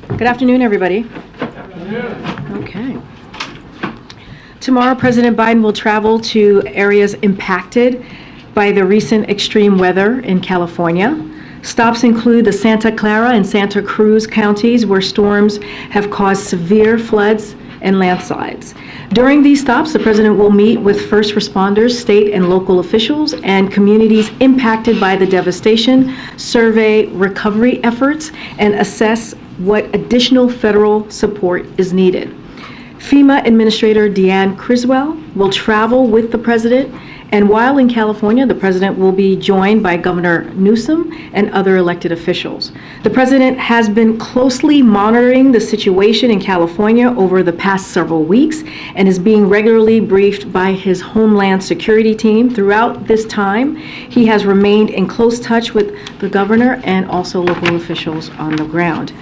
Good afternoon, everybody. Okay. Tomorrow, President Biden will travel to areas impacted by the recent extreme weather in California. Stops include the Santa Clara and Santa Cruz counties, where storms have caused severe floods and landslides. During these stops, the president will meet with first responders, state and local officials, and communities impacted by the devastation, survey recovery efforts, and assess what additional federal support is needed. FEMA Administrator Deanne Criswell will travel with the president, and while in California, the president will be joined by Governor Newsom and other elected officials. The president has been closely monitoring the situation in California over the past several weeks and is being regularly briefed by his Homeland Security team. Throughout this time, he has remained in close touch with the governor and also local officials on the ground.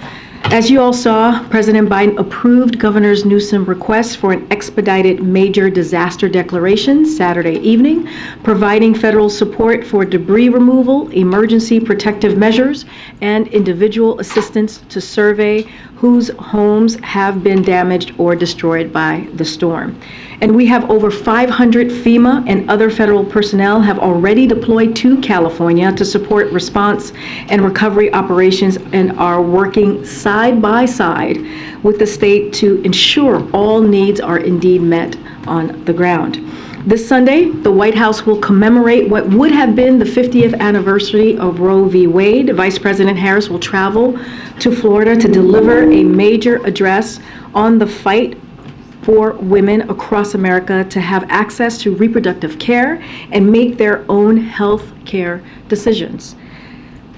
As you all saw, President Biden approved Governor Newsom's request for an expedited major disaster declaration Saturday evening, providing federal support for debris removal, emergency protective measures, and individual assistance to survey whose homes have been damaged or destroyed by the storm. And we have over 500 FEMA and other federal personnel have already deployed to California to support response and recovery operations and are working side by side with the state to ensure all needs are indeed met on the ground. This Sunday, the White House will commemorate what would have been the 50th anniversary of Roe v. Wade. Vice President Harris will travel to Florida to deliver a major address on the fight for women across America to have access to reproductive care and make their own health care decisions.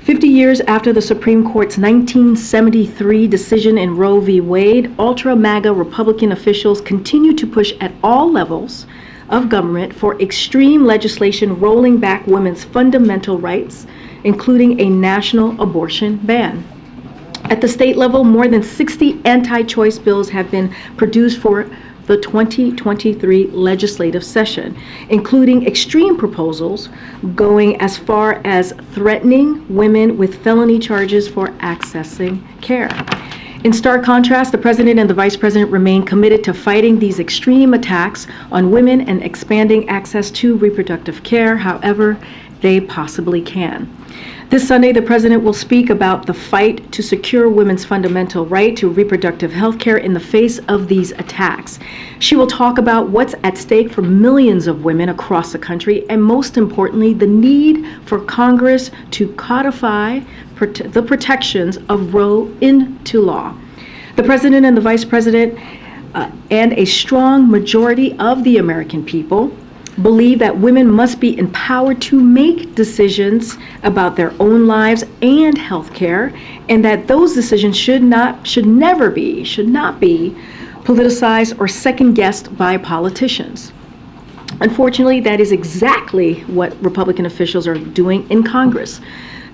50 years after the Supreme Court's 1973 decision in Roe v. Wade, ultra-MAGA Republican officials continue to push at all levels of government for extreme legislation rolling back women's fundamental rights, including a national abortion ban. At the state level, more than 60 anti-choice bills have been produced for the 2023 legislative session, including extreme proposals going as far as threatening women with felony charges for accessing care. In stark contrast, the president and the vice president remain committed to fighting these extreme attacks on women and expanding access to reproductive care however they possibly can. This Sunday, the president will speak about the fight to secure women's fundamental right to reproductive health care in the face of these attacks. She will talk about what's at stake for millions of women across the country, and most importantly, the need for Congress to codify the protections of Roe into law. The president and the vice president and a strong majority of the American people believe that women must be empowered to make decisions about their own lives and health care, and that those decisions should not be politicized or second-guessed by politicians. Unfortunately, that is exactly what Republican officials are doing in Congress.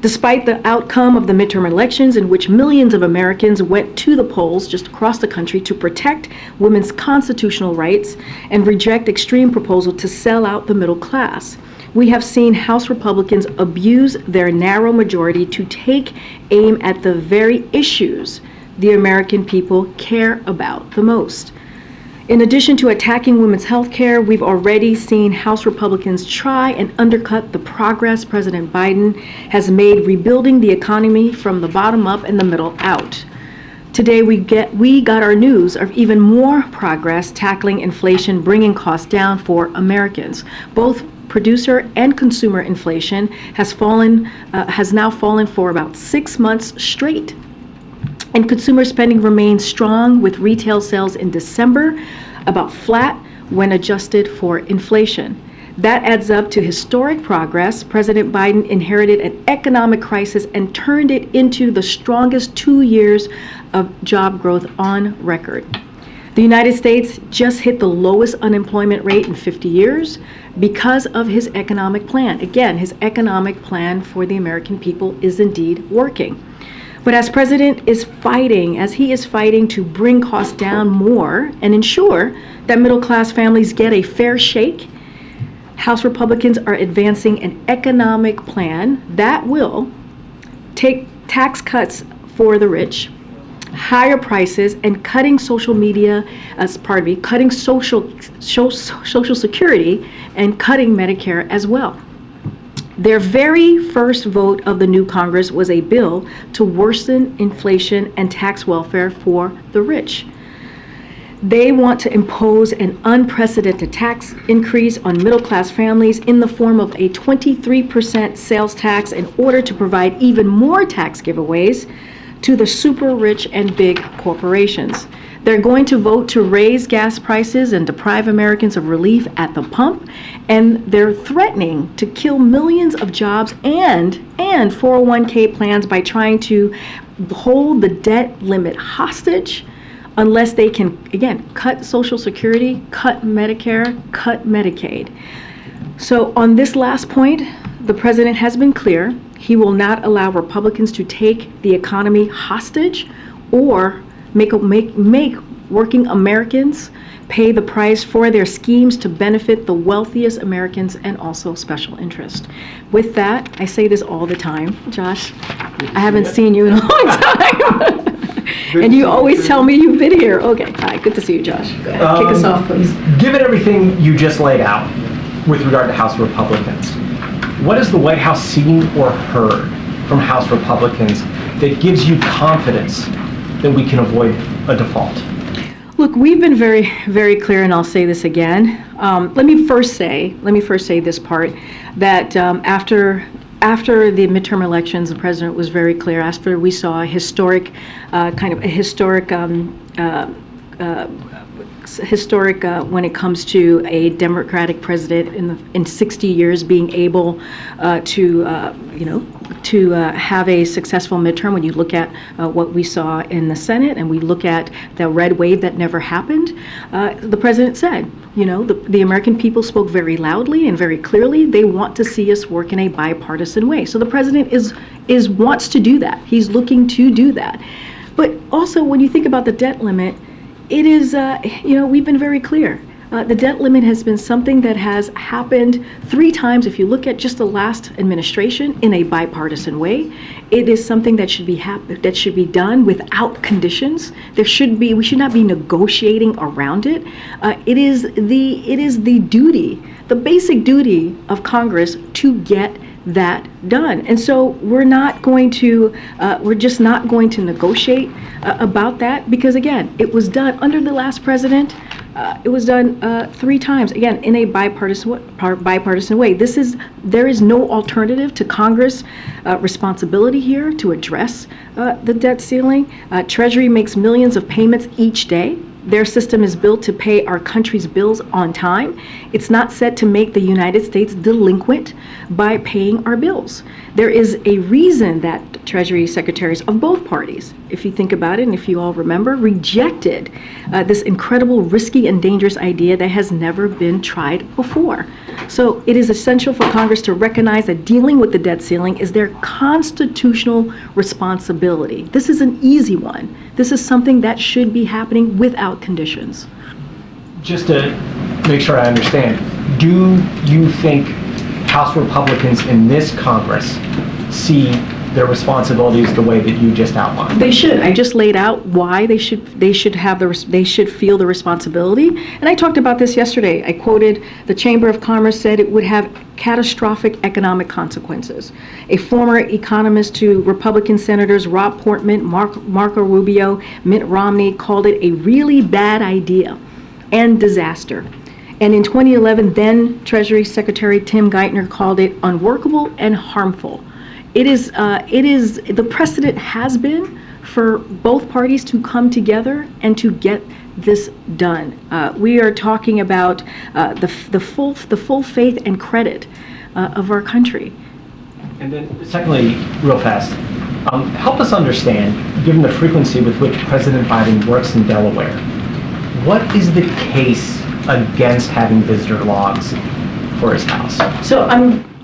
Despite the outcome of the midterm elections, in which millions of Americans went to the polls just across the country to protect women's constitutional rights and reject extreme proposals to sell out the middle class, we have seen House Republicans abuse their narrow majority to take aim at the very issues the American people care about the most. In addition to attacking women's health care, we've already seen House Republicans try and undercut the progress President Biden has made rebuilding the economy from the bottom up and the middle out. Today, we got our news of even more progress tackling inflation, bringing costs down for Americans. Both producer and consumer inflation has now fallen for about 6 months straight. And consumer spending remains strong, with retail sales in December about flat when adjusted for inflation. That adds up to historic progress. President Biden inherited an economic crisis and turned it into the strongest 2 years of job growth on record. The United States just hit the lowest unemployment rate in 50 years because of his economic plan. Again, his economic plan for the American people is indeed working. But as he is fighting to bring costs down more and ensure that middle-class families get a fair shake, House Republicans are advancing an economic plan that will take tax cuts for the rich, higher prices, and cutting cutting social security and cutting Medicare as well. Their very first vote of the new Congress was a bill to worsen inflation and tax welfare for the rich. They want to impose an unprecedented tax increase on middle-class families in the form of a 23% sales tax in order to provide even more tax giveaways to the super rich and big corporations. They're going to vote to raise gas prices and deprive Americans of relief at the pump, and they're threatening to kill millions of jobs and 401k plans by trying to hold the debt limit hostage unless they can, again, cut Social Security, cut Medicare, cut Medicaid. So on this last point, the president has been clear. He will not allow Republicans to take the economy hostage or make working Americans pay the price for their schemes to benefit the wealthiest Americans and also special interest. With that, I say this all the time, Josh. I haven't seen you in a long time. And you always tell me you've been here. Okay, hi, good to see you, Josh. Go ahead, kick us off, please. Given everything you just laid out with regard to House Republicans, what has the White House seen or heard from House Republicans that gives you confidence that we can avoid a default? Look, we've been very, very clear, and I'll say this again. Let me first say this part, that after the midterm elections, the president was very clear. After we saw a historic when it comes to a Democratic president in 60 years being able to have a successful midterm. When you look at what we saw in the Senate and we look at the red wave that never happened, the president said, the American people spoke very loudly and very clearly. They want to see us work in a bipartisan way. So the president wants to do that. He's looking to do that. But also, when you think about the debt limit, it is, we've been very clear. The debt limit has been something that has happened 3 times. If you look at just the last administration in a bipartisan way, it is something that should be done without conditions. We should not be negotiating around it. It is the duty, the basic duty of Congress to get that done. And so we're just not going to negotiate about that, because again, it was done under the last president. It was done 3 times, again, in a bipartisan way. There is no alternative to Congress' responsibility here to address the debt ceiling. Treasury makes millions of payments each day. Their system is built to pay our country's bills on time. It's not set to make the United States delinquent by paying our bills. There is a reason that Treasury secretaries of both parties, if you think about it and if you all remember, rejected this incredible, risky, and dangerous idea that has never been tried before. So it is essential for Congress to recognize that dealing with the debt ceiling is their constitutional responsibility. This is an easy one. This is something that should be happening without conditions. Just to make sure I understand, do you think House Republicans in this Congress see their responsibilities the way that you just outlined? They should. I just laid out why they should feel the responsibility. And I talked about this yesterday. I quoted the Chamber of Commerce said it would have catastrophic economic consequences. A former economist to Republican Senators Rob Portman, Marco Rubio, Mitt Romney called it a really bad idea and disaster. And in 2011, then Treasury Secretary Tim Geithner called it unworkable and harmful. It is the precedent has been for both parties to come together and to get this done. We are talking about the full faith and credit of our country. And then secondly, real fast, help us understand, given the frequency with which President Biden works in Delaware, what is the case against having visitor logs for his house? So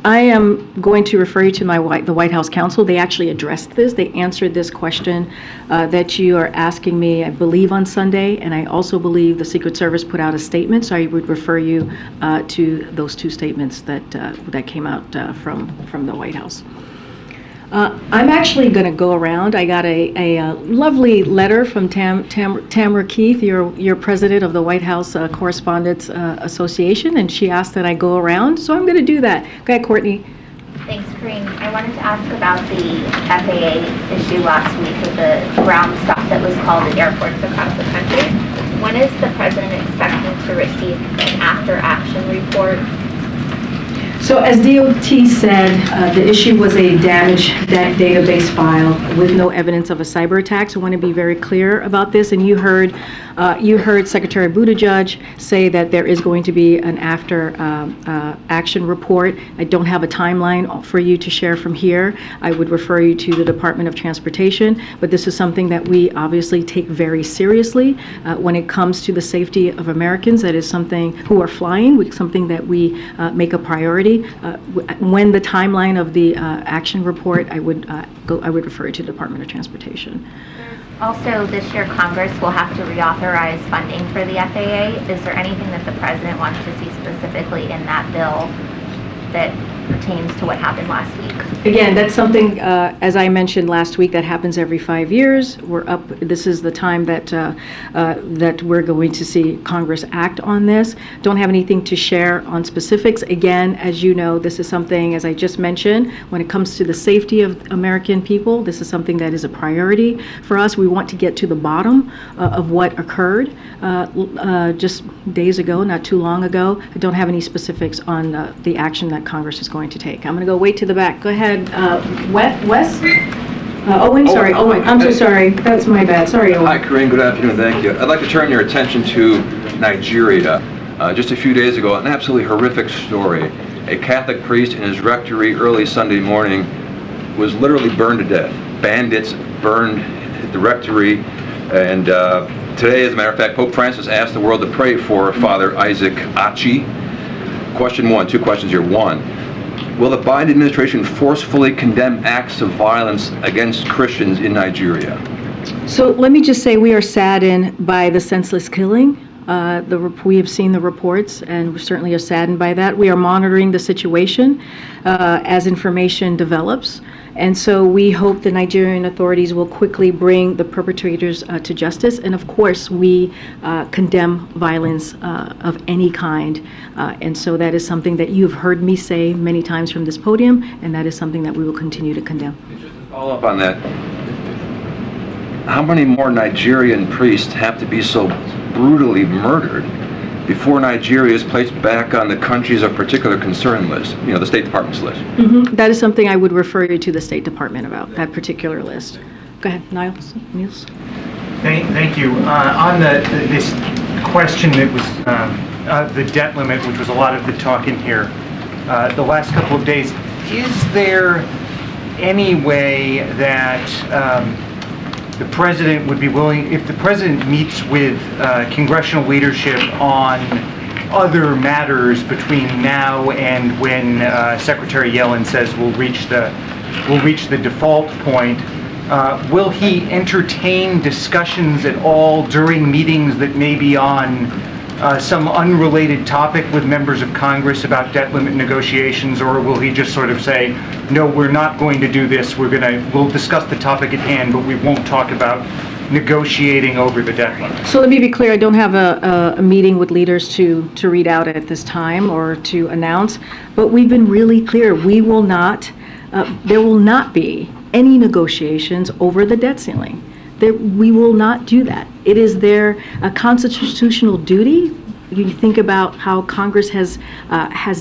I am going to refer you to the White House counsel. They actually addressed this. They answered this question that you are asking me, I believe, on Sunday, and I also believe the Secret Service put out a statement. So I would refer you to those 2 statements that came out from the White House. I'm actually going to go around. I got a lovely letter from Tamara Keith, your president of the White House Correspondents Association, and she asked that I go around, so I'm going to do that. Go ahead, Courtney. Thanks, Karine. I wanted to ask about the FAA issue last week with the ground stop that was called at airports across the country. When is the president expecting to receive an after-action report? So as DOT said, the issue was a damaged database file with no evidence of a cyber attack. So I want to be very clear about this. And you heard Secretary Buttigieg say that there is going to be an after action report. I don't have a timeline for you to share from here. I would refer you to the Department of Transportation, but this is something that we obviously take very seriously when it comes to the safety of Americans. That is something who are flying, something that we make a priority. When the timeline of the action report, I would refer you to the Department of Transportation. Also, this year Congress will have to reauthorize funding for the FAA. Is there anything that the president wants to see specifically in that bill that pertains to what happened last week? Again, that's something, as I mentioned last week, that happens every 5 years. This is the time that we're going to see Congress act on this. Don't have anything to share on specifics. Again, as you know, this is something, as I just mentioned, when it comes to the safety of American people, this is something that is a priority for us. We want to get to the bottom of what occurred just days ago, not too long ago. I don't have any specifics on the action that Congress is going to take. I'm going to go way to the back. Go ahead, Wes? Owen, sorry, Owen. I'm so sorry. That's my bad. Sorry, Owen. Hi, Karine. Good afternoon. Thank you. I'd like to turn your attention to Nigeria. Just a few days ago, an absolutely horrific story. A Catholic priest in his rectory early Sunday morning was literally burned to death. Bandits burned the rectory, and today, as a matter of fact, Pope Francis asked the world to pray for Father Isaac Achi. Question one, two questions here. One, will the Biden administration forcefully condemn acts of violence against Christians in Nigeria? So let me just say we are saddened by the senseless killing. We have seen the reports, and we certainly are saddened by that. We are monitoring the situation as information develops. And so we hope the Nigerian authorities will quickly bring the perpetrators to justice. And of course, we condemn violence of any kind. And so that is something that you've heard me say many times from this podium, and that is something that we will continue to condemn. Just to follow up on that, how many more Nigerian priests have to be so brutally murdered before Nigeria is placed back on the countries of particular concern list, the State Department's list? Mm-hmm. That is something I would refer you to the State Department about, that particular list. Go ahead, Niels. Thank you. On this question that was the debt limit, which was a lot of the talk in here, the last couple of days, is there any way that the president would be willing, if the president meets with congressional leadership on other matters between now and when Secretary Yellen says we'll reach the default point, will he entertain discussions at all during meetings that may be on some unrelated topic with members of Congress about debt limit negotiations, or will he just sort of say, no, we're not going to do this, we'll discuss the topic at hand, but we won't talk about negotiating over the debt limit? So let me be clear, I don't have a meeting with leaders to read out at this time or to announce, but we've been really clear, there will not be any negotiations over the debt ceiling. We will not do that. It is their constitutional duty. You think about how Congress has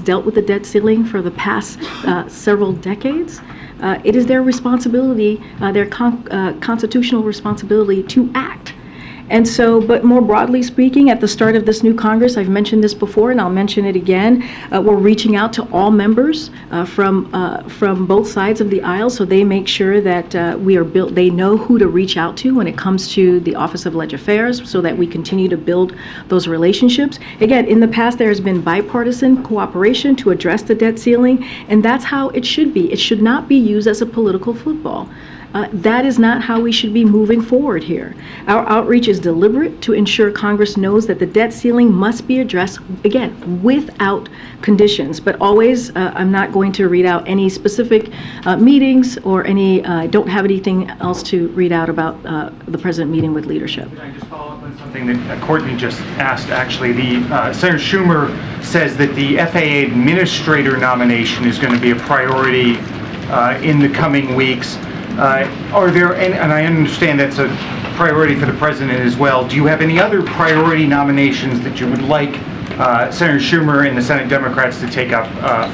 dealt with the debt ceiling for the past several decades. It is their responsibility, their constitutional responsibility to act. And so, but more broadly speaking, at the start of this new Congress, I've mentioned this before and I'll mention it again, we're reaching out to all members from both sides of the aisle, so they make sure that they know who to reach out to when it comes to the Office of Legislative Affairs, so that we continue to build those relationships. Again, in the past, there has been bipartisan cooperation to address the debt ceiling, and that's how it should be. It should not be used as a political football. That is not how we should be moving forward here. Our outreach is deliberate to ensure Congress knows that the debt ceiling must be addressed, again, without conditions. But always, I'm not going to read out any specific meetings or any, don't have anything else to read out about the president meeting with leadership. Can I just follow up on something that Courtney just asked, actually? Senator Schumer says that the FAA administrator nomination is going to be a priority in the coming weeks. Are there, and I understand that's a priority for the president as well, do you have any other priority nominations that you would like Senator Schumer and the Senate Democrats to take up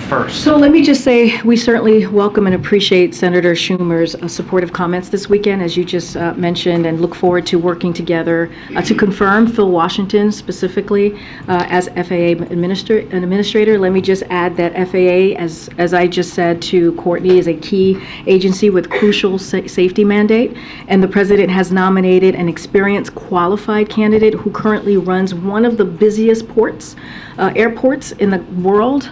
first? So let me just say, we certainly welcome and appreciate Senator Schumer's supportive comments this weekend, as you just mentioned, and look forward to working together to confirm Phil Washington specifically as FAA administrator. Let me just add that FAA, as I just said to Courtney, is a key agency with crucial safety mandate, and the president has nominated an experienced, qualified candidate who currently runs one of the busiest airports in the world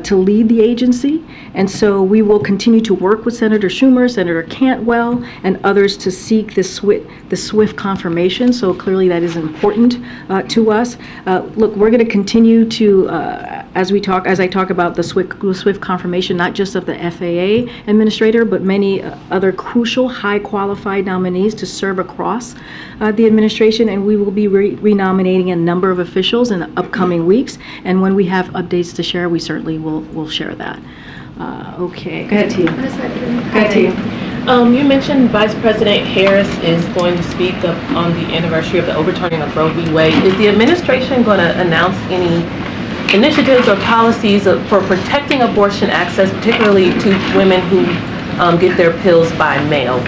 to lead the agency. And so we will continue to work with Senator Schumer, Senator Cantwell, and others to seek the swift confirmation. So clearly that is important to us. Look, we're going to continue to, as I talk about the swift confirmation, not just of the FAA administrator, but many other crucial, high qualified nominees to serve across the administration, and we will be renominating a number of officials in the upcoming weeks. And when we have updates to share, we certainly will share that. Okay, go ahead, Tia. Go ahead, Tia. You mentioned Vice President Harris is going to speak up on the anniversary of the overturning of Roe v. Wade. Is the administration going to announce any initiatives or policies for protecting abortion access, particularly to women who get their pills by mail?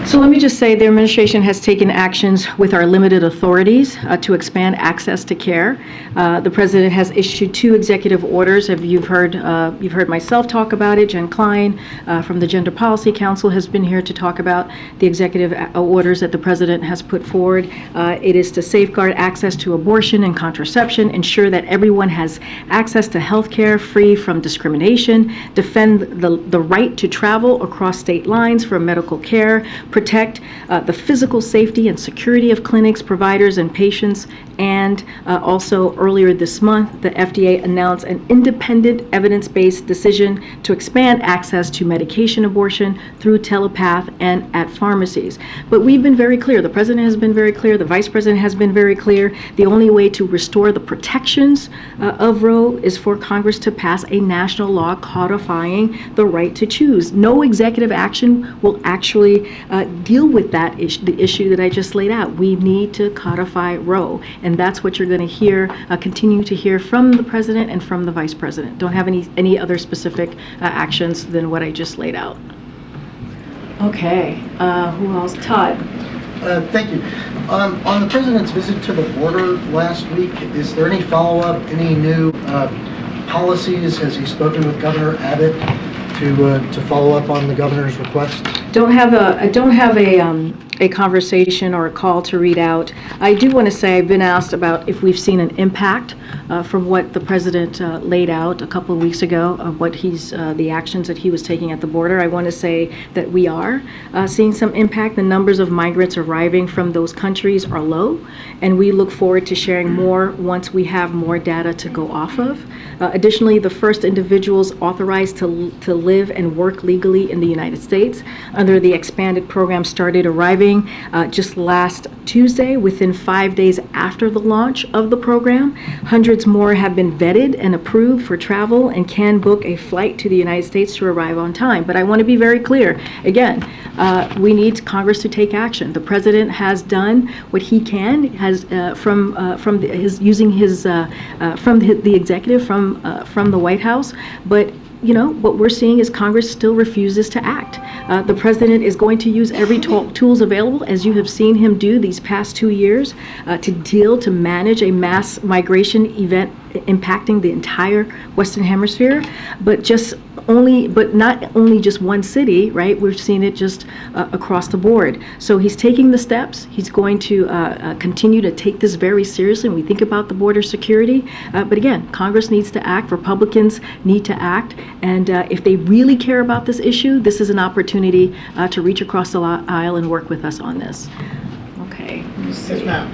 So let me just say the administration has taken actions with our limited authorities to expand access to care. The president has issued 2 executive orders. You've heard myself talk about it. Jen Klein from the Gender Policy Council has been here to talk about the executive orders that the president has put forward. It is to safeguard access to abortion and contraception, ensure that everyone has access to health care free from discrimination, defend the right to travel across state lines for medical care, protect the physical safety and security of clinics, providers, and patients. And also earlier this month, the FDA announced an independent evidence-based decision to expand access to medication abortion through telepath and at pharmacies. But we've been very clear. The president has been very clear. The vice president has been very clear. The only way to restore the protections of Roe is for Congress to pass a national law codifying the right to choose. No executive action will actually deal with that the issue that I just laid out. We need to codify Roe, and that's what you're going to hear, continue to hear from the president and from the vice president. Don't have any other specific actions than what I just laid out. Okay, who else? Todd. Thank you. On the president's visit to the border last week, is there any follow-up, any new policies? Has he spoken with Governor Abbott to follow up on the governor's request? I don't have a conversation or a call to read out. I do want to say I've been asked about if we've seen an impact from what the president laid out a couple of weeks ago of what the actions that he was taking at the border. I want to say that we are seeing some impact. The numbers of migrants arriving from those countries are low, and we look forward to sharing more once we have more data to go off of. Additionally, the first individuals authorized to live and work legally in the United States under the expanded program started arriving just last Tuesday, within 5 days after the launch of the program. Hundreds more have been vetted and approved for travel and can book a flight to the United States to arrive on time. But I want to be very clear. Again, we need Congress to take action. The president has done what he can, from the executive, from the White House, but what we're seeing is Congress still refuses to act. The president is going to use every tools available, as you have seen him do these past 2 years, to manage a mass migration event impacting the entire Western Hemisphere. But just but not only just one city, right? We're seeing it just across the board. So he's taking the steps. He's going to continue to take this very seriously when we think about the border security. But again, Congress needs to act. Republicans need to act. And if they really care about this issue, this is an opportunity to reach across the aisle and work with us on this. Okay. Yes, ma'am.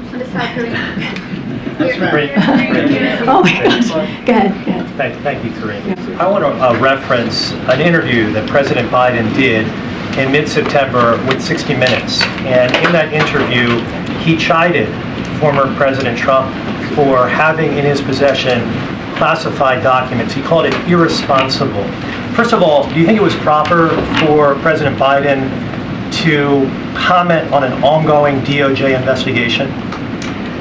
Oh my gosh. Go ahead. Thank you, Karine. I want to reference an interview that President Biden did in mid-September with 60 Minutes. And in that interview, he chided former President Trump for having in his possession classified documents. He called it irresponsible. First of all, do you think it was proper for President Biden to comment on an ongoing DOJ investigation?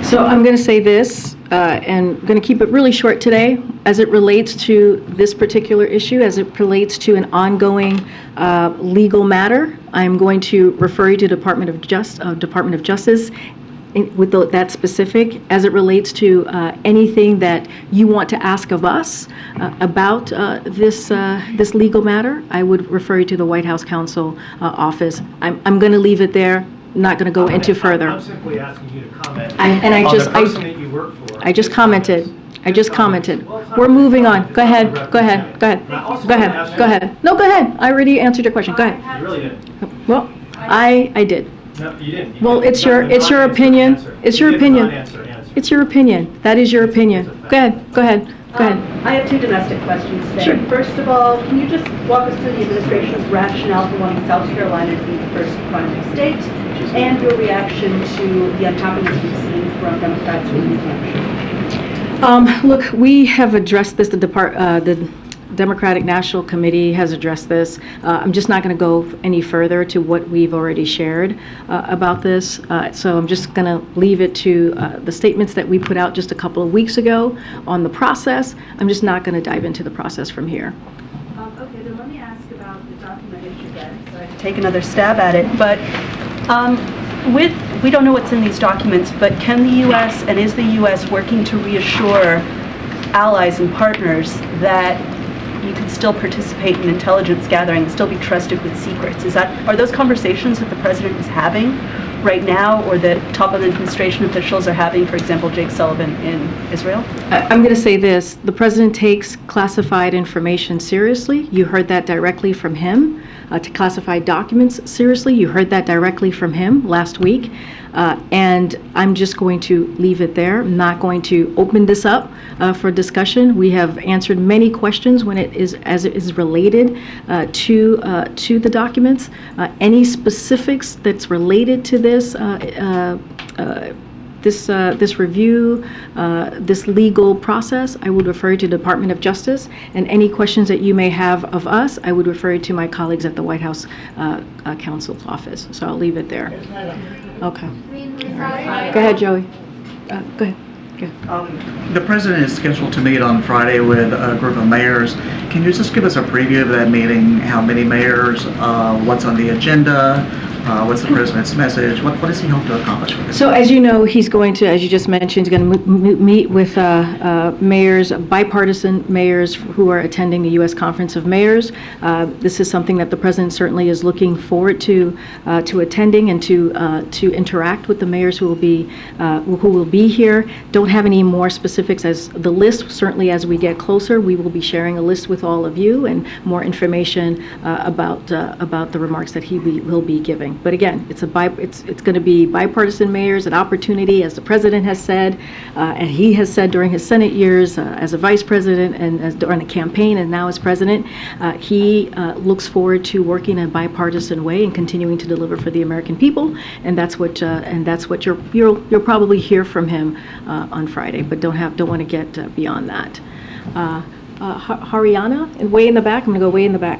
So I'm going to say this, and I'm going to keep it really short today, as it relates to this particular issue, as it relates to an ongoing legal matter. I'm going to refer you to Department of Justice with that specific, as it relates to anything that you want to ask of us about this legal matter. I would refer you to the White House Counsel office. I'm going to leave it there. Not going to go into further. I'm simply asking you to comment on the person that you work for. I just commented. We're moving on. Go ahead. Go ahead. No, go ahead. I already answered your question. Go ahead. You really didn't. Well, I did. No, you didn't. Well, it's your opinion. It's your opinion. It's your opinion. That is your opinion. Go ahead. I have two domestic questions today. Sure. First of all, can you just walk us through the administration's rationale for wanting South Carolina to be the first primary state, and your reaction to the unhappiness we've seen from Democrats in New Hampshire? Look, we have addressed this. The Democratic National Committee has addressed this. I'm just not going to go any further to what we've already shared about this. So I'm just going to leave it to the statements that we put out just a couple of weeks ago on the process. I'm just not going to dive into the process from here. Okay, then let me ask about the document issue again. So I have to take another stab at it. But we don't know what's in these documents, but can the U.S. and is the U.S. working to reassure allies and partners that you can still participate in intelligence gathering and still be trusted with secrets? Are those conversations that the president is having right now, or that top of the administration officials are having, for example, Jake Sullivan in Israel? I'm going to say this. The president takes classified information seriously. You heard that directly from him. To classified documents seriously. You heard that directly from him last week. And I'm just going to leave it there. I'm not going to open this up for discussion. We have answered many questions as it is related to the documents. Any specifics that's related to this this review, this legal process, I would refer you to the Department of Justice. And any questions that you may have of us, I would refer you to my colleagues at the White House Counsel's office. So I'll leave it there. Okay. Go ahead, Joey. Go ahead. The president is scheduled to meet on Friday with a group of mayors. Can you just give us a preview of that meeting? How many mayors? What's on the agenda? What's the president's message? What does he hope to accomplish with this? So as you know, he's going to, as you just mentioned, he's going to meet with mayors, bipartisan mayors who are attending the U.S. Conference of Mayors. This is something that the president certainly is looking forward to attending and to interact with the mayors who will be here. Don't have any more specifics as the list. Certainly, as we get closer, we will be sharing a list with all of you and more information about the remarks that he will be giving. But again, it's going to be bipartisan mayors, an opportunity, as the president has said, and he has said during his Senate years as a vice president and as during the campaign and now as president, he looks forward to working in a bipartisan way and continuing to deliver for the American people. And that's what you'll probably hear from him on Friday. But don't want to get beyond that. Haryana, way in the back. I'm going to go way in the back.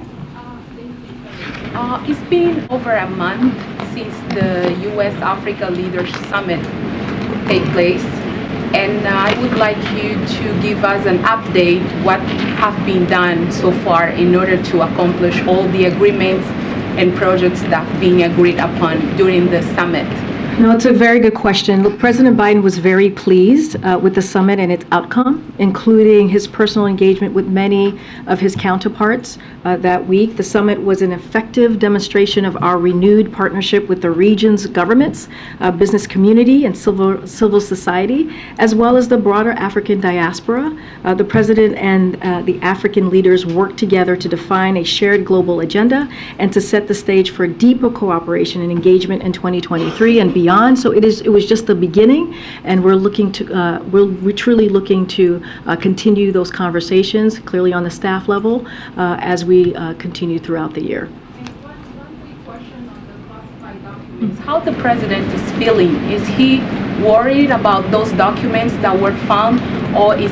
It's been over a month since the U.S.-Africa Leaders Summit take place, and I would like you to give us an update what have been done so far in order to accomplish all the agreements and projects that have been agreed upon during the summit. No, it's a very good question. Look, President Biden was very pleased with the summit and its outcome, including his personal engagement with many of his counterparts that week. The summit was an effective demonstration of our renewed partnership with the region's governments, business community, and civil society, as well as the broader African diaspora. The president and the African leaders worked together to define a shared global agenda and to set the stage for deeper cooperation and engagement in 2023 and beyond. So it was just the beginning, and we're truly looking to continue those conversations, clearly on the staff level, as we continue throughout the year. One quick question on the classified documents. How the president is feeling? Is he worried about those documents that were found, or did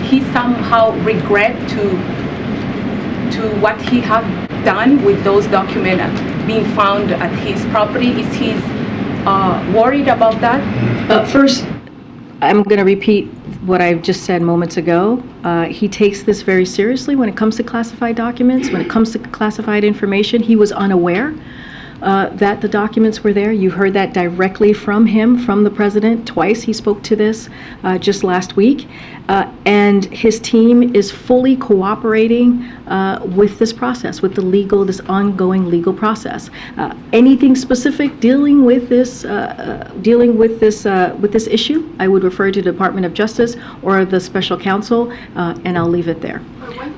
he somehow regret to what he have done with those documents being found at his property? Is he worried about that? First, I'm going to repeat what I just said moments ago. He takes this very seriously when it comes to classified documents, when it comes to classified information. He was unaware that the documents were there. You heard that directly from him, from the president. Twice he spoke to this just last week. And his team is fully cooperating with this process, with this ongoing legal process. Anything specific dealing with this issue, I would refer to the Department of Justice or the Special Counsel, and I'll leave it there.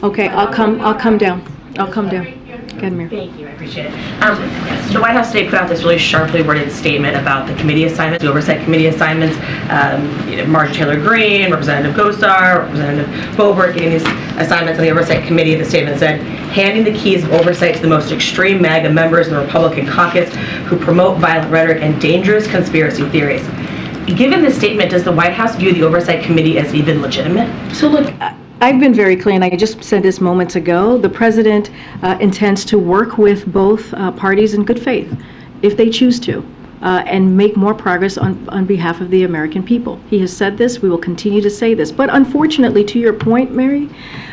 Okay, I'll come down. Go ahead, Mayor. Thank you, I appreciate it. The White House today put out this really sharply worded statement about the committee assignments, the oversight committee assignments. Marjorie Taylor Greene, Representative Gosar, Representative Boebert getting these assignments on the oversight committee. The statement said, handing the keys of oversight to the most extreme MAGA members in the Republican caucus who promote violent rhetoric and dangerous conspiracy theories. Given this statement, does the White House view the oversight committee as even legitimate? So look, I've been very clear, and I just said this moments ago. The president intends to work with both parties in good faith, if they choose to, and make more progress on behalf of the American people. He has said this. We will continue to say this. But unfortunately, to your point, Mary,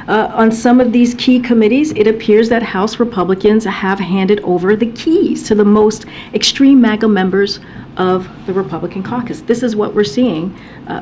on some of these key committees, it appears that House Republicans have handed over the keys to the most extreme MAGA members of the Republican caucus. This is what we're seeing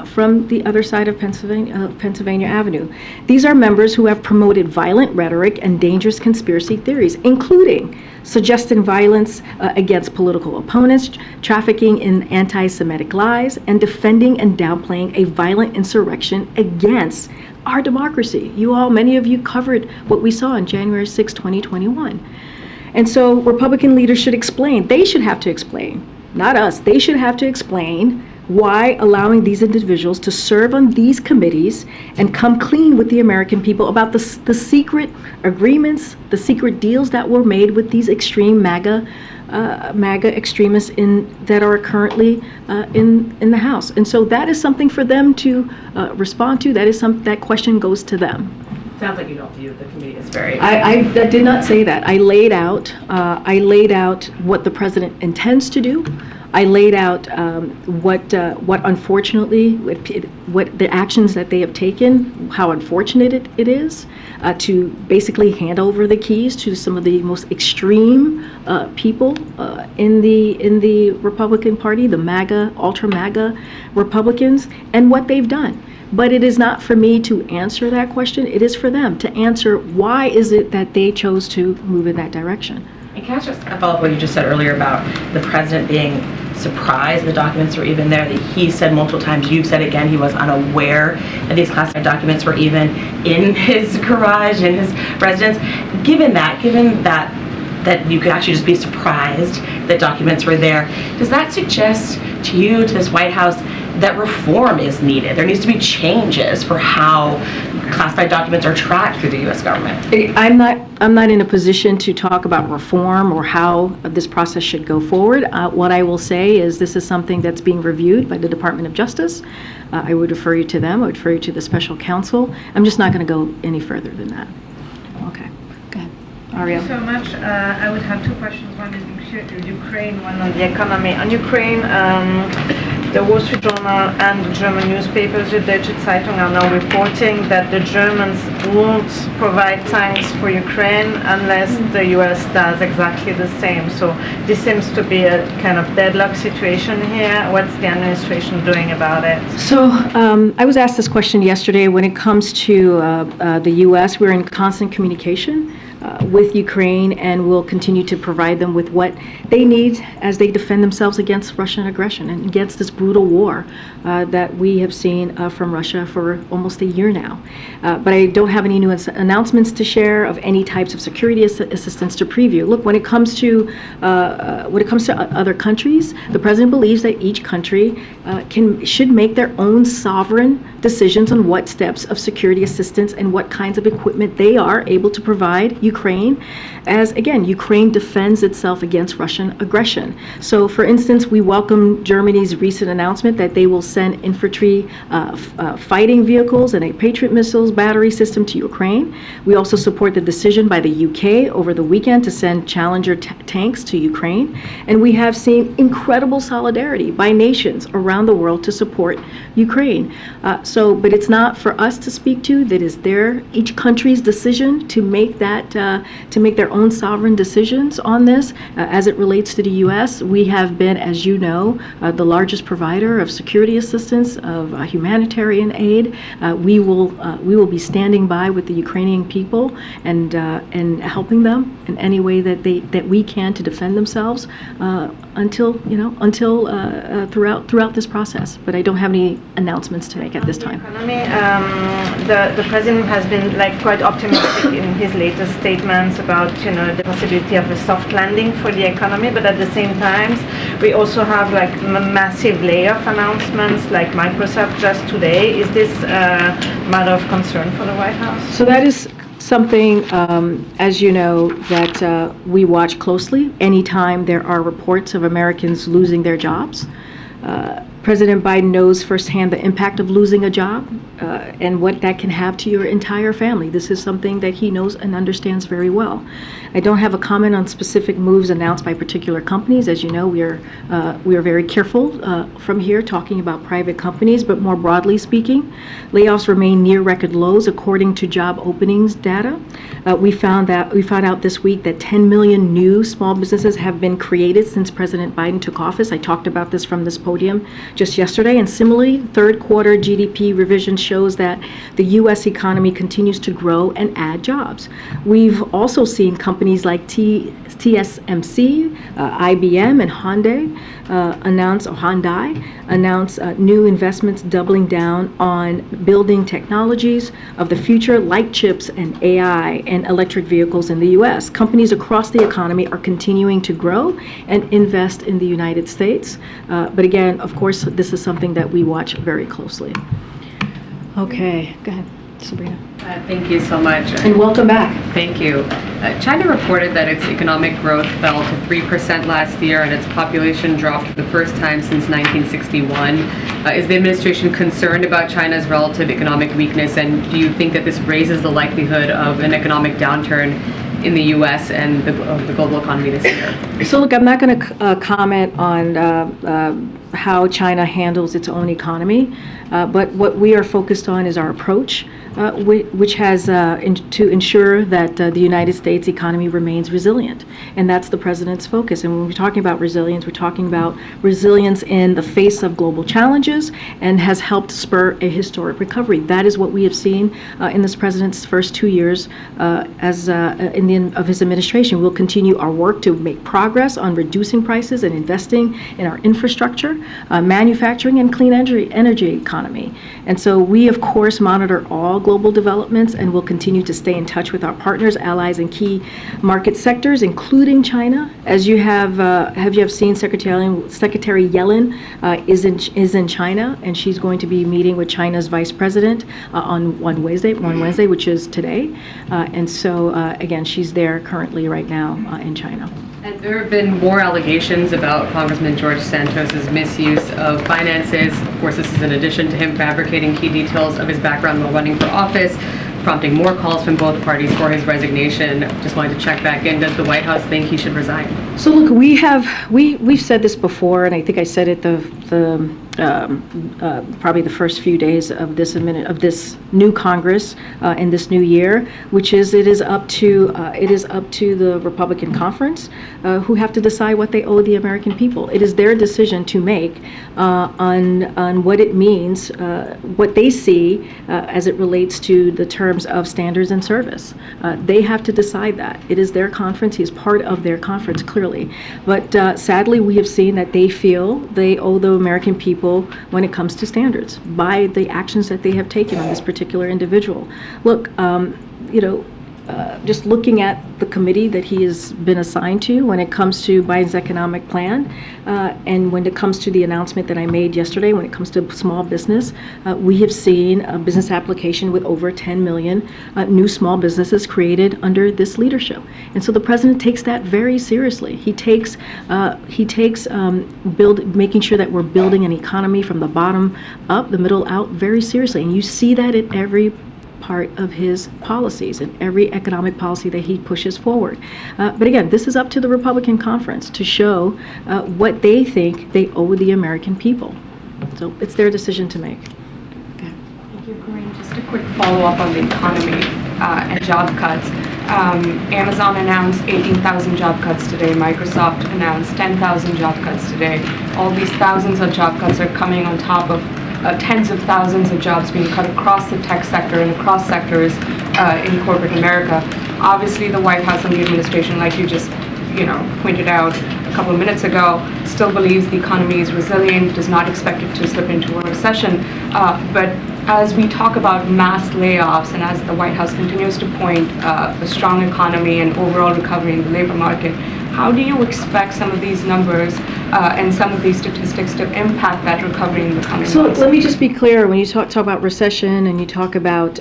from the other side of Pennsylvania Avenue. These are members who have promoted violent rhetoric and dangerous conspiracy theories, including suggesting violence against political opponents, trafficking in anti-Semitic lies, and defending and downplaying a violent insurrection against our democracy. Many of you covered what we saw on January 6, 2021. And so Republican leaders should explain. They should have to explain. Not us. They should have to explain why allowing these individuals to serve on these committees and come clean with the American people about the secret agreements, the secret deals that were made with these extreme MAGA extremists that are currently in the House. And so that is something for them to respond to. That question goes to them. Sounds like you don't view the committee as very... I did not say that. I laid out what the president intends to do. I laid out what unfortunately, what the actions that they have taken, how unfortunate it is to basically hand over the keys to some of the most extreme people in the Republican Party, the MAGA, ultra MAGA Republicans, and what they've done. But it is not for me to answer that question. It is for them to answer why is it that they chose to move in that direction. And can I just follow up what you just said earlier about the president being surprised the documents were even there? That he said multiple times, you've said again, he was unaware that these classified documents were even in his garage, in his residence. Given that you could actually just be surprised that documents were there, does that suggest to you, to this White House, that reform is needed? There needs to be changes for how classified documents are tracked through the U.S. government. I'm not in a position to talk about reform or how this process should go forward. What I will say is this is something that's being reviewed by the Department of Justice. I would refer you to them. I would refer you to the special counsel. I'm just not going to go any further than that. Okay, go ahead. Ariel. Thank you so much. I would have two questions. One is Ukraine, one on the economy. On Ukraine, the Wall Street Journal and the German newspapers, the Deutsche Zeitung, are now reporting that the Germans won't provide tanks for Ukraine unless the US does exactly the same. So this seems to be a kind of deadlock situation here. What's the administration doing about it? So I was asked this question yesterday. When it comes to the U.S., we're in constant communication with Ukraine, and will continue to provide them with what they need as they defend themselves against Russian aggression and against this brutal war that we have seen from Russia for almost a year now. But I don't have any new announcements to share of any types of security assistance to preview. Look, when it comes to other countries, the president believes that each country should make their own sovereign decisions on what steps of security assistance and what kinds of equipment they are able to provide Ukraine, as again, Ukraine defends itself against Russian aggression. So, for instance, we welcome Germany's recent announcement that they will send infantry fighting vehicles and a Patriot missiles battery system to Ukraine. We also support the decision by the UK over the weekend to send Challenger tanks to Ukraine. And we have seen incredible solidarity by nations around the world to support Ukraine. But it's not for us to speak to. That is each country's decision to make to make their own sovereign decisions on this. As it relates to the U.S., we have been, as you know, the largest provider of security assistance, of humanitarian aid. We will be standing by with the Ukrainian people and helping them in any way that we can to defend themselves until throughout this process. But I don't have any announcements to make at this time. Economy, the president has been quite optimistic in his latest statements about the possibility of a soft landing for the economy, but at the same time we also have massive layoff announcements like Microsoft just today. Is this a matter of concern for the White House? So that is something, as you know, that we watch closely anytime there are reports of Americans losing their jobs. President Biden knows firsthand the impact of losing a job and what that can have to your entire family. This is something that he knows and understands very well. I don't have a comment on specific moves announced by particular companies. As you know, we are very careful from here talking about private companies, but more broadly speaking, layoffs remain near record lows according to job openings data. We found out this week that 10 million new small businesses have been created since President Biden took office. I talked about this from this podium just yesterday. And similarly, third quarter GDP revision shows that the U.S. economy continues to grow and add jobs. We've also seen companies like TSMC, IBM, and Hyundai announce new investments doubling down on building technologies of the future like chips and AI and electric vehicles in the U.S. Companies across the economy are continuing to grow and invest in the United States. But again, of course, this is something that we watch very closely. Okay, go ahead, Sabrina. Thank you so much. And welcome back. Thank you. China reported that its economic growth fell to 3% last year and its population dropped for the first time since 1961. Is the administration concerned about China's relative economic weakness, and do you think that this raises the likelihood of an economic downturn in the U.S. and the global economy this year? So look, I'm not going to comment on how China handles its own economy, but what we are focused on is our approach, which has to ensure that the United States economy remains resilient, and that's the president's focus. And when we're talking about resilience, we're talking about resilience in the face of global challenges, and has helped spur a historic recovery. That is what we have seen in this president's first 2 years of his administration. We'll continue our work to make progress on reducing prices and investing in our infrastructure, manufacturing, and clean energy economy. And so we, of course, monitor all global developments and will continue to stay in touch with our partners, allies, and key market sectors, including China. As you have seen, Secretary Yellen is in China, and she's going to be meeting with China's Vice President on Wednesday, which is today. And so, again, she's there currently right now in China. And there have been more allegations about Congressman George Santos' misuse of finances. Of course, this is in addition to him fabricating key details of his background while running for office, prompting more calls from both parties for his resignation. Just wanted to check back in. Does the White House think he should resign? So look, we've said this before, and I think I said it the probably the first few days of this new Congress and this new year, which is it is up to the Republican conference who have to decide what they owe the American people. It is their decision to make on what it means, what they see as it relates to the terms of standards and service. They have to decide that. It is their conference. He's part of their conference, clearly. But sadly, we have seen that they feel they owe the American people when it comes to standards by the actions that they have taken on this particular individual. Look, just looking at the committee that he has been assigned to when it comes to Biden's economic plan, and when it comes to the announcement that I made yesterday, when it comes to small business, we have seen a business application with over 10 million new small businesses created under this leadership. And so the president takes that very seriously. He takes making sure that we're building an economy from the bottom up, the middle out, very seriously. And you see that in every part of his policies and every economic policy that he pushes forward. But again, this is up to the Republican conference to show what they think they owe the American people. So it's their decision to make. Thank you, Karine. Just a quick follow-up on the economy and job cuts. Amazon announced 18,000 job cuts today. Microsoft announced 10,000 job cuts today. All these thousands of job cuts are coming on top of tens of thousands of jobs being cut across the tech sector and across sectors in corporate America. Obviously, the White House and the administration, like you just pointed out a couple of minutes ago, still believes the economy is resilient, does not expect it to slip into a recession. But as we talk about mass layoffs and as the White House continues to point a strong economy and overall recovery in the labor market, how do you expect some of these numbers and some of these statistics to impact that recovery in the coming months? So let me just be clear, when you talk about recession and you talk about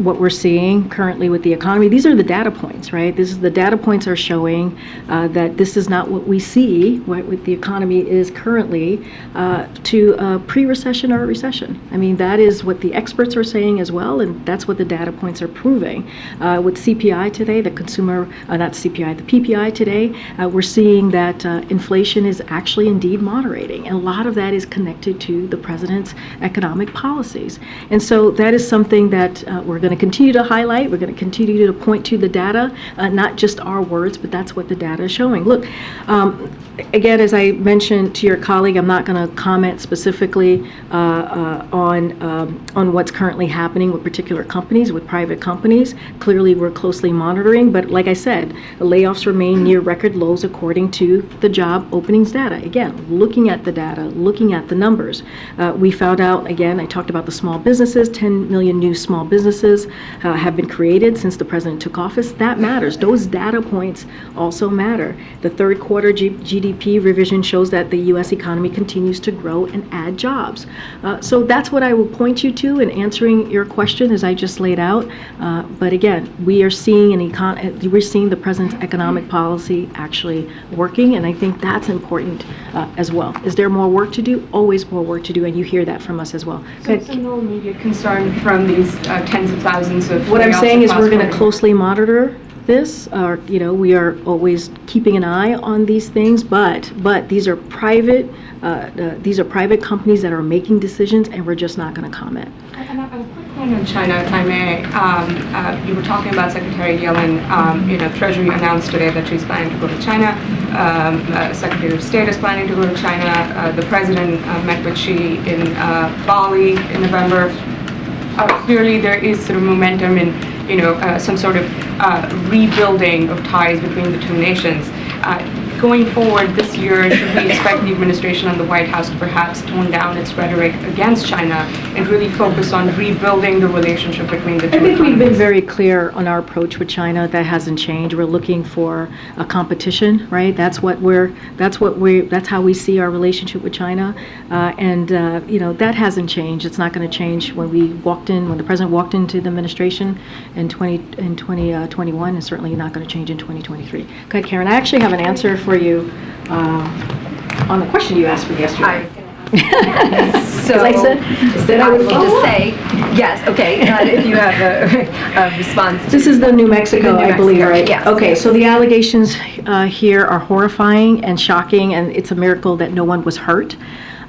what we're seeing currently with the economy, these are the data points, right? The data points are showing that this is not what we see, what the economy is currently, to pre-recession or recession. I mean, that is what the experts are saying as well, and that's what the data points are proving. With CPI today, the PPI today, we're seeing that inflation is actually indeed moderating. And a lot of that is connected to the president's economic policies. And so that is something that we're going to continue to highlight. We're going to continue to point to the data, not just our words, but that's what the data is showing. Look, again, as I mentioned to your colleague, I'm not going to comment specifically on what's currently happening with particular companies, with private companies. Clearly, we're closely monitoring. But like I said, the layoffs remain near record lows according to the job openings data. Again, looking at the data, looking at the numbers. We found out, again, I talked about the small businesses, 10 million new small businesses have been created since the president took office. That matters. Those data points also matter. The third quarter GDP revision shows that the U.S. economy continues to grow and add jobs. So that's what I will point you to in answering your question as I just laid out. But again, we are seeing we're seeing the president's economic policy actually working, and I think that's important as well. Is there more work to do? Always more work to do, and you hear that from us as well. So no immediate concern from these tens of thousands of What I'm saying is we're going to cross-border- closely monitor this, or we are always keeping an eye on these things, but these are private companies that are making decisions, and we're just not going to comment. And a quick one on China, if I may. You were talking about Secretary Yellen. Treasury announced today that she's planning to go to China. Secretary of State is planning to go to China. The president met with Xi in Bali in November. Clearly, there is sort of momentum in some sort of rebuilding of ties between the two nations. Going forward this year, should we expect the administration and the White House to perhaps tone down its rhetoric against China and really focus on rebuilding the relationship between the two I think we've been economies? very clear on our approach with China. That hasn't changed. We're looking for a competition, right? That's how we see our relationship with China. That hasn't changed. It's not going to change when the president walked into the administration in 2021, and certainly not going to change in 2023. Go ahead, Karen. I actually have an answer for you on the question you asked me yesterday. So I said I would just say yes. Okay, if you have a response. This is the New Mexico, I believe, right? Yes. Okay, yes. so the allegations here are horrifying and shocking, and it's a miracle that no one was hurt.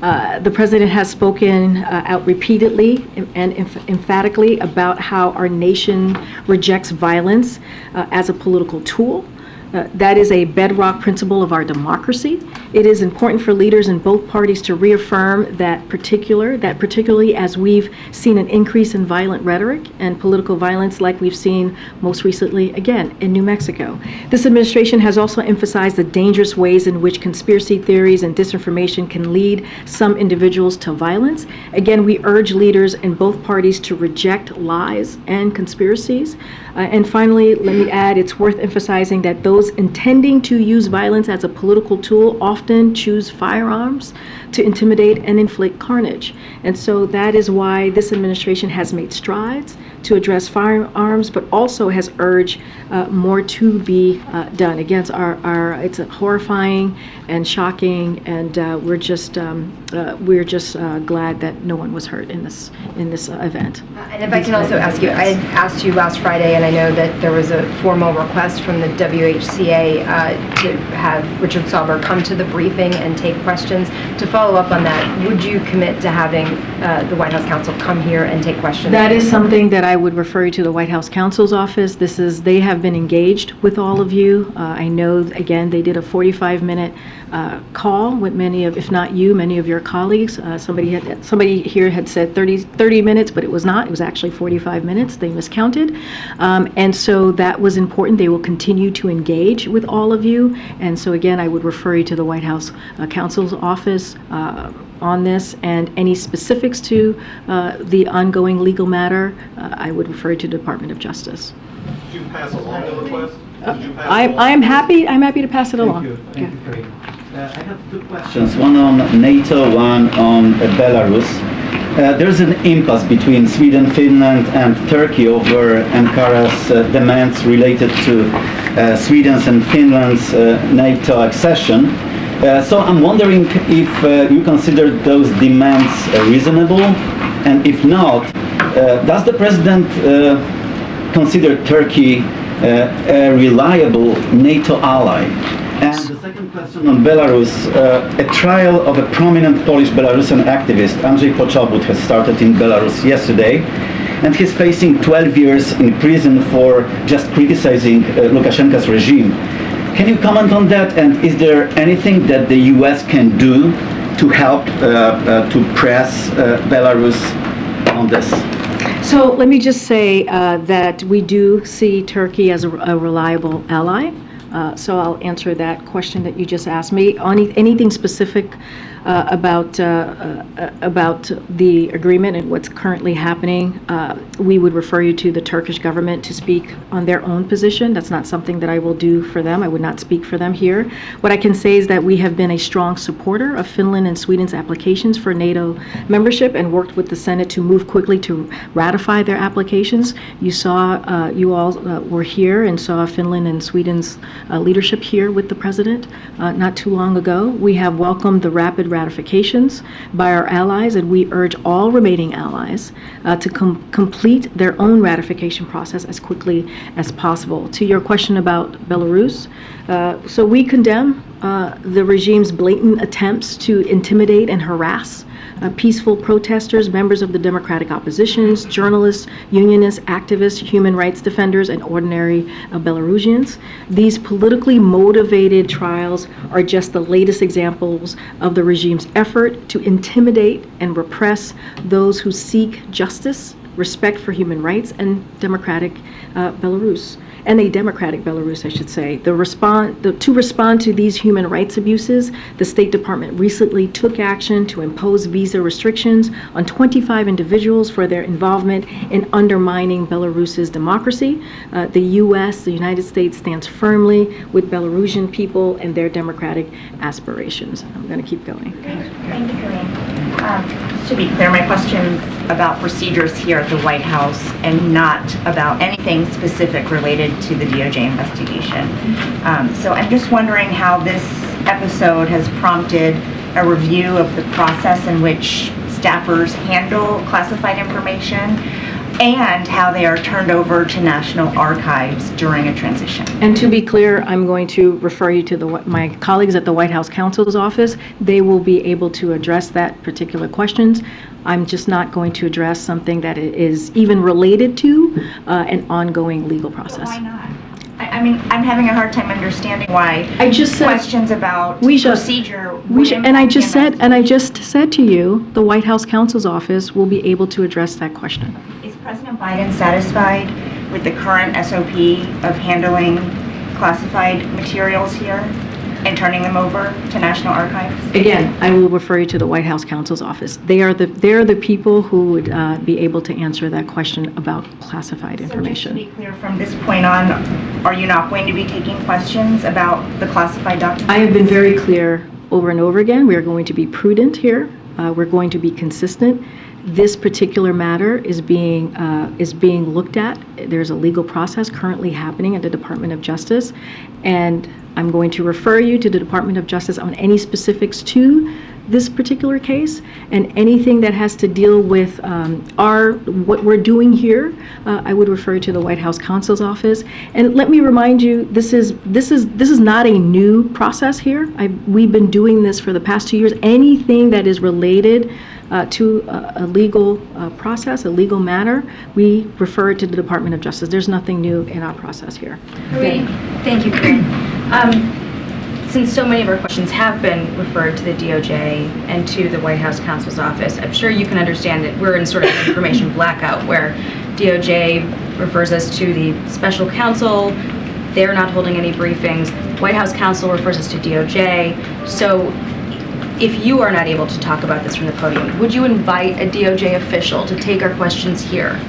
The president has spoken out repeatedly and emphatically about how our nation rejects violence as a political tool. That is a bedrock principle of our democracy. It is important for leaders in both parties to reaffirm that particularly as we've seen an increase in violent rhetoric and political violence like we've seen most recently, again, in New Mexico. This administration has also emphasized the dangerous ways in which conspiracy theories and disinformation can lead some individuals to violence. Again, we urge leaders in both parties to reject lies and conspiracies. And finally, let me add, it's worth emphasizing that those intending to use violence as a political tool often choose firearms to intimidate and inflict carnage. And so that is why this administration has made strides to address firearms, but also has urged more to be done against it's horrifying and shocking, and we're just glad that no one was hurt in this event. And if I can also ask you, I had asked you last Friday, and I know that there was a formal request from the WHCA to have Richard Sauber come to the briefing and take questions. To follow up on that, would you commit to having the White House counsel come here and take questions? That is something that I would refer you to the White House counsel's office. They have been engaged with all of you. I know, again, they did a 45-minute call with many of, if not you, many of your colleagues. Somebody here had said 30 minutes, but it was not. It was actually 45 minutes. They miscounted. And so that was important. They will continue to engage with all of you. And so again, I would refer you to the White House counsel's office on this, and any specifics to the ongoing legal matter, I would refer you to the Department of Justice. Did you pass along the request? I'm happy to pass it along. Thank you, Karine. I have two questions, one on NATO, one on Belarus. There's an impasse between Sweden, Finland, and Turkey over Ankara's demands related to Sweden's and Finland's NATO accession. So I'm wondering if you consider those demands reasonable, and if not, does the president consider Turkey a reliable NATO ally? And the second question on Belarus, a trial of a prominent Polish Belarusian activist, Andrzej Poczobut, has started in Belarus yesterday, and he's facing 12 years in prison for just criticizing Lukashenko's regime. Can you comment on that, and is there anything that the U.S. can do to help to press Belarus on this? So let me just say that we do see Turkey as a reliable ally. So I'll answer that question that you just asked me. On anything specific about the agreement and what's currently happening, we would refer you to the Turkish government to speak on their own position. That's not something that I will do for them. I would not speak for them here. What I can say is that we have been a strong supporter of Finland and Sweden's applications for NATO membership and worked with the Senate to move quickly to ratify their applications. You all were here and saw Finland and Sweden's leadership here with the president not too long ago. We have welcomed the rapid ratifications by our allies, and we urge all remaining allies to complete their own ratification process as quickly as possible. To your question about Belarus, so we condemn the regime's blatant attempts to intimidate and harass peaceful protesters, members of the democratic oppositions, journalists, unionists, activists, human rights defenders, and ordinary Belarusians. These politically motivated trials are just the latest examples of the regime's effort to intimidate and repress those who seek justice, respect for human rights, and democratic Belarus. And a democratic Belarus, I should say. To respond to these human rights abuses, the State Department recently took action to impose visa restrictions on 25 individuals for their involvement in undermining Belarus's democracy. The U.S., the United States, stands firmly with Belarusian people and their democratic aspirations. I'm going to keep going. Thank you, Karine. Just to be clear, my question's about procedures here at the White House and not about anything specific related to the DOJ investigation. So I'm just wondering how this episode has prompted a review of the process in which staffers handle classified information. and how they are turned over to National Archives during a transition. And to be clear, I'm going to refer you to my colleagues at the White House Counsel's Office. They will be able to address that particular questions. I'm just not going to address something that is even related to an ongoing legal process. Why not? I mean, I'm having a hard time understanding why I just said questions about procedure. And I just said to you, the White House Counsel's Office will be able to address that question. Is President Biden satisfied with the current SOP of handling classified materials here and turning them over to National Archives? Again, I will refer you to the White House Counsel's Office. They are the people who would be able to answer that question about classified information. So just to be clear, from this point on, are you not going to be taking questions about the classified documents? I have been very clear over and over again. We are going to be prudent here. We're going to be consistent. This particular matter is being looked at. There's a legal process currently happening at the Department of Justice, and I'm going to refer you to the Department of Justice on any specifics to this particular case, and anything that has to deal with what we're doing here, I would refer you to the White House Counsel's Office. And let me remind you, this is not a new process here. We've been doing this for the past 2 years. Anything that is related to a legal process, a legal matter, we refer it to the Department of Justice. There's nothing new in our process here. Karine. Thank you, Karine. Since so many of our questions have been referred to the DOJ and to the White House Counsel's Office, I'm sure you can understand that we're in sort of an information blackout where DOJ refers us to the special counsel. They're not holding any briefings. White House Counsel refers us to DOJ. So if you are not able to talk about this from the podium, would you invite a DOJ official to take our questions here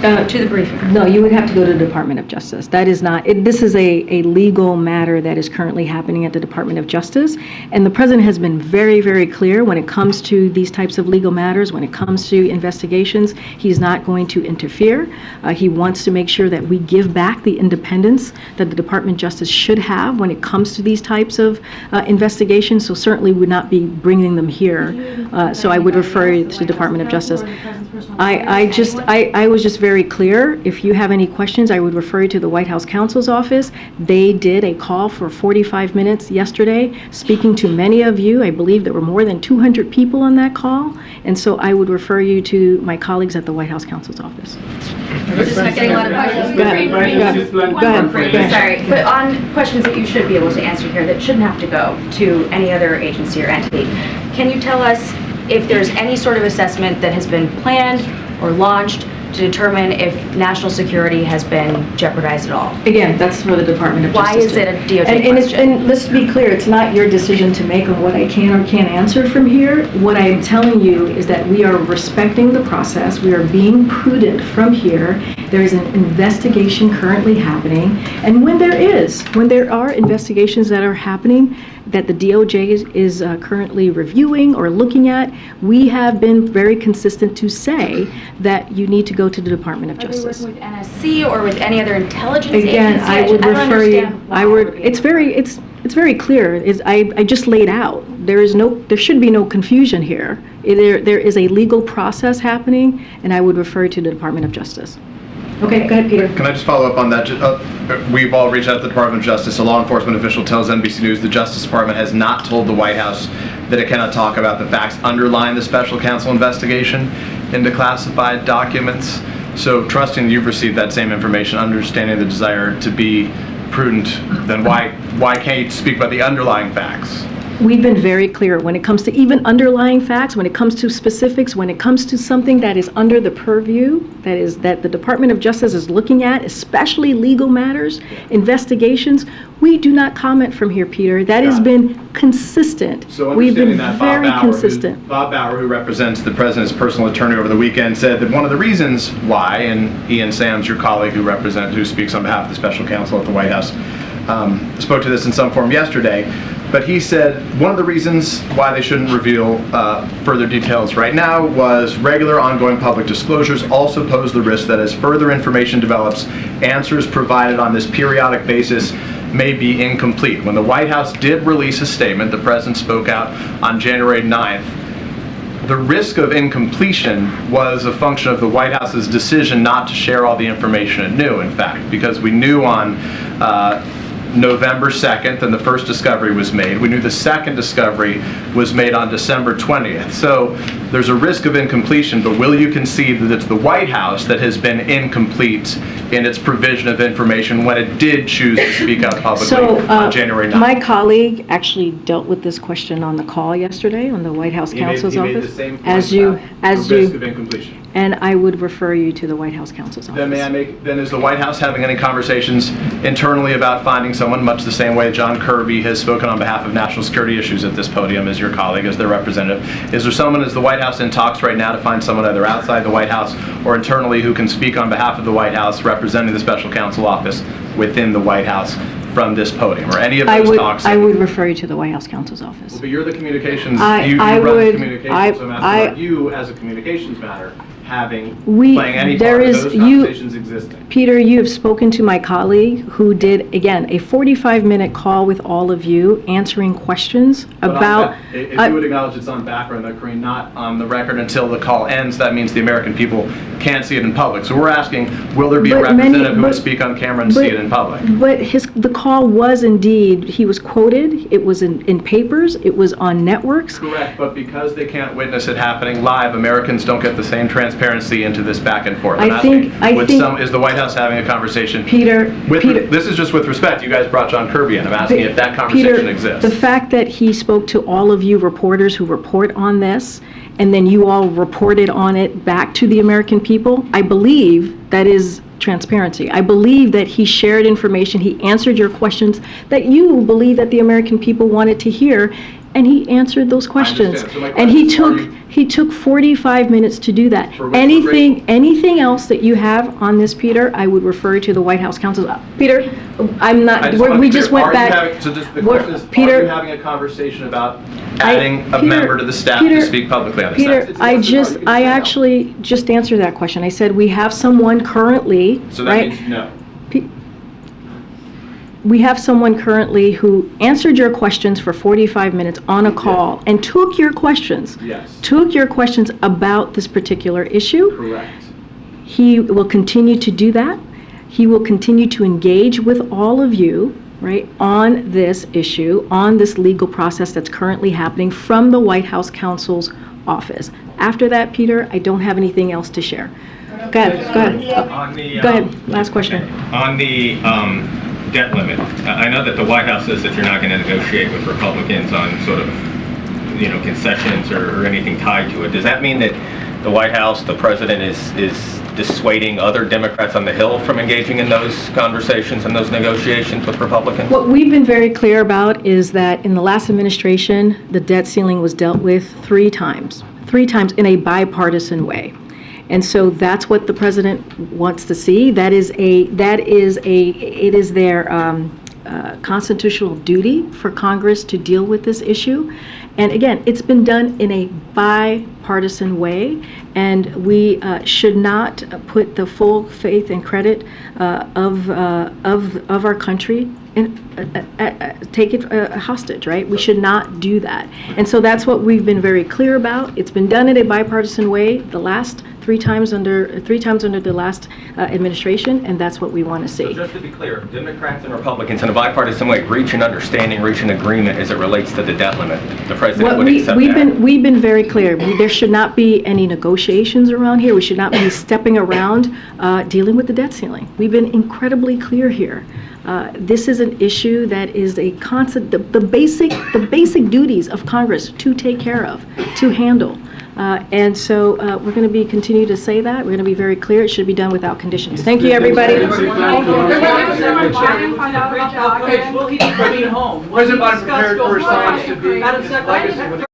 to the briefing? No, you would have to go to the Department of Justice. That is not, this is a legal matter that is currently happening at the Department of Justice. And the President has been very, very clear when it comes to these types of legal matters, when it comes to investigations, he's not going to interfere. He wants to make sure that we give back the independence that the Department of Justice should have when it comes to these types of investigations. So certainly would not be bringing them here. So I would refer you to the Department of Justice. I was just very clear. If you have any questions, I would refer you to the White House Counsel's Office. They did a call for 45 minutes yesterday, speaking to many of you. I believe there were more than 200 people on that call. And so I would refer you to my colleagues at the White House Counsel's Office. We're just not getting a lot of questions. Go ahead. Sorry, but on questions that you should be able to answer here that shouldn't have to go to any other agency or entity, can you tell us if there's any sort of assessment that has been planned or launched to determine if national security has been jeopardized at all? Again, that's for the Department of Justice. Why is it a DOJ question? And let's be clear, it's not your decision to make on what I can or can't answer from here. What I am telling you is that we are respecting the process. We are being prudent from here. There is an investigation currently happening. And when there are investigations that are happening that the DOJ is currently reviewing or looking at, we have been very consistent to say that you need to go to the Department of Justice. Are they working with NSC or with any other intelligence agency? Again, I would refer you. It's very clear. I just laid out. There should be no confusion here. There is a legal process happening, and I would refer you to the Department of Justice. Okay, go ahead, Peter. Can I just follow up on that? We've all reached out to the Department of Justice. A law enforcement official tells NBC News the Justice Department has not told the White House that it cannot talk about the facts underlying the special counsel investigation into classified documents. So trusting you've received that same information, understanding the desire to be prudent, then why can't you speak about the underlying facts? We've been very clear when it comes to even underlying facts, when it comes to specifics, when it comes to something that is under the purview, that the Department of Justice is looking at, especially legal matters, investigations, we do not comment from here, Peter. That has been consistent. So we've been that very consistent. Bob Bauer, who represents the president's personal attorney over the weekend, said that one of the reasons why, and Ian Sams, your colleague who speaks on behalf of the special counsel at the White House, spoke to this in some form yesterday. But he said one of the reasons why they shouldn't reveal further details right now was regular ongoing public disclosures also pose the risk that as further information develops, answers provided on this periodic basis may be incomplete. When the White House did release a statement, the president spoke out on January 9th. the risk of incompletion was a function of the White House's decision not to share all the information it knew, in fact, because we knew on November 2nd, and the first discovery was made. We knew the second discovery was made on December 20th. So there's a risk of incompletion, but will you concede that it's the White House that has been incomplete in its provision of information when it did choose to speak out publicly on January 9th? My colleague actually dealt with this question on the call yesterday on the White House counsel's He made office. the same point As about the risk of you, incompletion. and I would refer you to the White House counsel's office. Then then is the White House having any conversations internally about finding someone, much the same way John Kirby has spoken on behalf of national security issues at this podium as your colleague, as their representative? Is there someone, is the White House in talks right now to find someone either outside the White House or internally who can speak on behalf of the White House representing the special counsel office within the White House from this podium, or any of those talks? I would refer you to the White House counsel's office. Well, but you're the communications, I you run the would- communications, so I'm asking about you as a communications matter, playing any part of those conversations existing. Peter, you have spoken to my colleague who did, again, a 45-minute call with all of you, answering questions about... If you would acknowledge it's on background, though, Karine, not on the record until the call ends, that means the American people can't see it in public. So we're asking, will there be a representative who would speak on camera and see it in public? But the call was indeed, he was quoted, it was in papers, it was on networks. Correct, but because they can't witness it happening live, Americans don't get the same transparency into this back and forth. I'm asking, is the White House having a conversation? Peter, This is just with respect. You guys brought John Kirby in. I'm asking if that conversation exists. The fact that he spoke to all of you reporters who report on this, and then you all reported on it back to the American people, I believe that is transparency. I believe that he shared information, he answered your questions that you believe that the American people wanted to hear, and he answered those questions. So my And question he took 45 minutes to do that. For Anything else that you have on this, Peter, I would refer you to the White House counsel. Peter, I'm not, we just went back. So just the question is, Peter, are you having a conversation about adding a member to the staff to speak publicly on this? Peter, I actually just answered that question. I said we have someone currently, So that right? means no. We have someone currently who answered your questions for 45 minutes on a call and took your questions. Yes. Took your questions about this particular issue. Correct. He will continue to do that. He will continue to engage with all of you, right, on this issue, on this legal process that's currently happening from the White House counsel's office. After that, Peter, I don't have anything else to share. Go ahead. Go ahead. Last question. On the debt limit, I know that the White House says that you're not going to negotiate with Republicans on sort of, concessions or anything tied to it. Does that mean that the White House, the president, is dissuading other Democrats on the Hill from engaging in those conversations and those negotiations with Republicans? What we've been very clear about is that in the last administration, the debt ceiling was dealt with 3 times in a bipartisan way. And so that's what the president wants to see. It is their constitutional duty for Congress to deal with this issue. And again, it's been done in a bipartisan way, and we should not put the full faith and credit of our country and take it hostage, right? We should not do that. And so that's what we've been very clear about. It's been done in a bipartisan way the last 3 times under the last administration, and that's what we want to see. So just to be clear, if Democrats and Republicans in a bipartisan way reach an understanding, reach an agreement as it relates to the debt limit, the president would accept that? We've been very clear. There should not be any negotiations around here. We should not be stepping around dealing with the debt ceiling. We've been incredibly clear here. This is an issue that is a constant, the basic duties of Congress to take care of, to handle. And so we're going to continue to say that. We're going to be very clear. It should be done without conditions. Thank you, everybody. President Biden prepared for response to be legacy with